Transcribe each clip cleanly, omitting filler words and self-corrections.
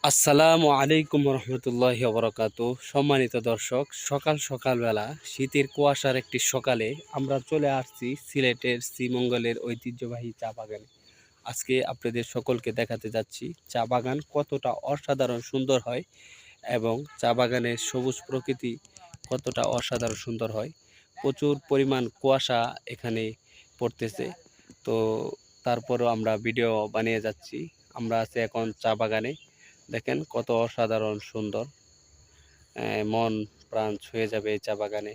আসসালামু আলাইকুম রহমতুল্লাহি বরকাতু। সম্মানিত দর্শক, সকালবেলা শীতের কুয়াশার একটি সকালে আমরা চলে আসছি সিলেটের শ্রীমঙ্গলের ঐতিহ্যবাহী চা বাগানে। আজকে আপনাদের সকলকে দেখাতে যাচ্ছি চা বাগান কতটা অসাধারণ সুন্দর হয় এবং চা বাগানের সবুজ প্রকৃতি কতটা অসাধারণ সুন্দর হয়। প্রচুর পরিমাণ কুয়াশা এখানে পড়তেছে, তো তারপরও আমরা ভিডিও বানিয়ে যাচ্ছি। আমরা আছি এখন চা বাগানে। দেখেন কত অসাধারণ সুন্দর, মন প্রাণ ছুঁয়ে যাবে এই চা বাগানে।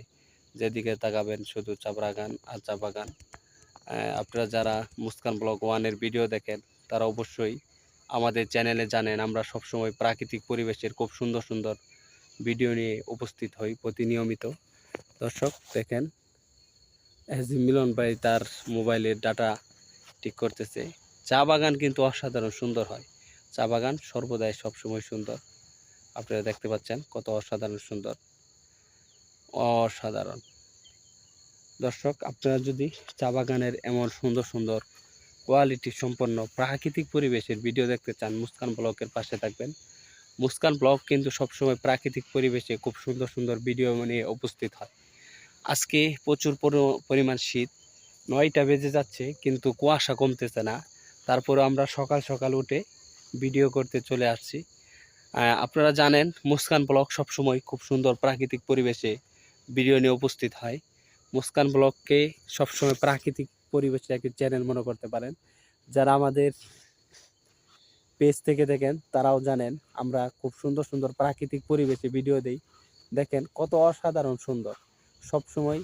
যেদিকে তাকাবেন শুধু চা বাগান আর চা বাগান। আপনারা যারা মুস্কান ব্লগ ওয়ানের ভিডিও দেখেন তারা অবশ্যই আমাদের চ্যানেলে জানেন আমরা সবসময় প্রাকৃতিক পরিবেশের খুব সুন্দর সুন্দর ভিডিও নিয়ে উপস্থিত হই প্রতিনিয়মিত। দর্শক দেখেন, মিলন ভাই তার মোবাইলের ডাটা ঠিক করতেছে। চা বাগান কিন্তু অসাধারণ সুন্দর হয়। চা বাগান সর্বদাই সবসময় সুন্দর। আপনারা দেখতে পাচ্ছেন কত অসাধারণ সুন্দর, অসাধারণ। দর্শক, আপনারা যদি চা বাগানের এমন সুন্দর সুন্দর কোয়ালিটি সম্পন্ন প্রাকৃতিক পরিবেশের ভিডিও দেখতে চান, মুস্কান ব্লগের পাশে থাকবেন। মুস্কান ব্লগ কিন্তু সবসময় প্রাকৃতিক পরিবেশে খুব সুন্দর সুন্দর ভিডিও নিয়ে উপস্থিত হয়। আজকে প্রচুর পরিমাণ শীত, 9টা বেজে যাচ্ছে কিন্তু কুয়াশা কমতেছে না। তারপরে আমরা সকাল সকাল উঠে ভিডিও করতে চলে আসছি। আপনারা জানেন মুস্কান ব্লগ সবসময় খুব সুন্দর প্রাকৃতিক পরিবেশে ভিডিও নিয়ে উপস্থিত হয়। মুস্কান ব্লগকে সবসময় প্রাকৃতিক পরিবেশে একটি চ্যানেল মনে করতে পারেন। যারা আমাদের পেজ থেকে দেখেন তারাও জানেন আমরা খুব সুন্দর সুন্দর প্রাকৃতিক পরিবেশে ভিডিও দেই। দেখেন কত অসাধারণ সুন্দর, সবসময়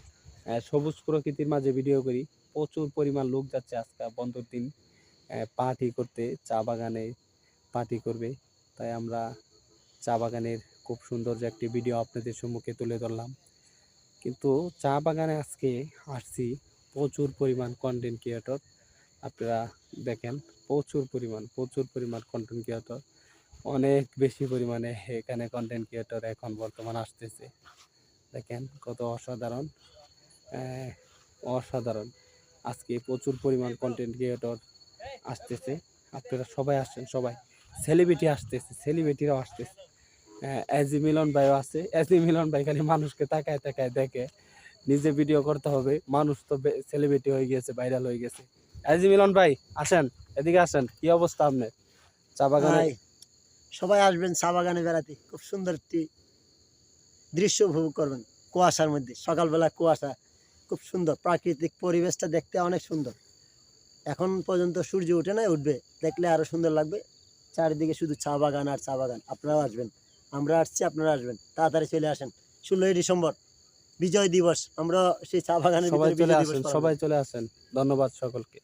সবুজ প্রকৃতির মাঝে ভিডিও করি। প্রচুর পরিমাণ লোক যাচ্ছে আজকে বন্ধের দিন পার্টি করতে, চা বাগানে পার্টি করবে। তাই আমরা চা বাগানের খুব সুন্দর যে একটি ভিডিও আপনাদের সম্মুখে তুলে ধরলাম। কিন্তু চা বাগানে আজকে আসছি প্রচুর পরিমাণ কন্টেন্ট ক্রিয়েটর। আপনারা দেখেন প্রচুর পরিমাণ কন্টেন্ট ক্রিয়েটর, অনেক বেশি পরিমাণে এখানে কন্টেন্ট ক্রিয়েটর এখন বর্তমান আসতেছে। দেখেন কত অসাধারণ, অসাধারণ। আজকে প্রচুর পরিমাণ কন্টেন্ট ক্রিয়েটর আসতেছে। আপনারা সবাই আসছেন, সবাই সেলিব্রিটি আসতেছে, সেলিব্রিটিরাও আসতেছে। মিলন ভাইও আছে। মিলন ভাই খালি মানুষকে তাকায় তাকায় দেখে, নিজে ভিডিও করতে হবে। মানুষ তো সেলিব্রিটি হয়ে গেছে, ভাইরাল হয়ে গেছে। মিলন ভাই আসেন, এদিকে আসেন। কি অবস্থা আপনার চা বাগানে? সবাই আসবেন চা বাগানে বেড়াতে, খুব সুন্দর একটি দৃশ্য উপভোগ করবেন। কুয়াশার মধ্যে সকালবেলা কুয়াশা, খুব সুন্দর প্রাকৃতিক পরিবেশটা দেখতে অনেক সুন্দর। এখন পর্যন্ত সূর্য উঠে নাই, উঠবে, দেখলে আরো সুন্দর লাগবে। চারিদিকে শুধু চা বাগান আর চা বাগান। আপনারাও আসবেন, আমরা আসছি, আপনারা আসবেন, তাড়াতাড়ি চলে আসেন। 16ই ডিসেম্বর বিজয় দিবস, আমরা সেই চা বাগানের সবাই চলে আসেন, সবাই চলে আসেন। ধন্যবাদ সকলকে।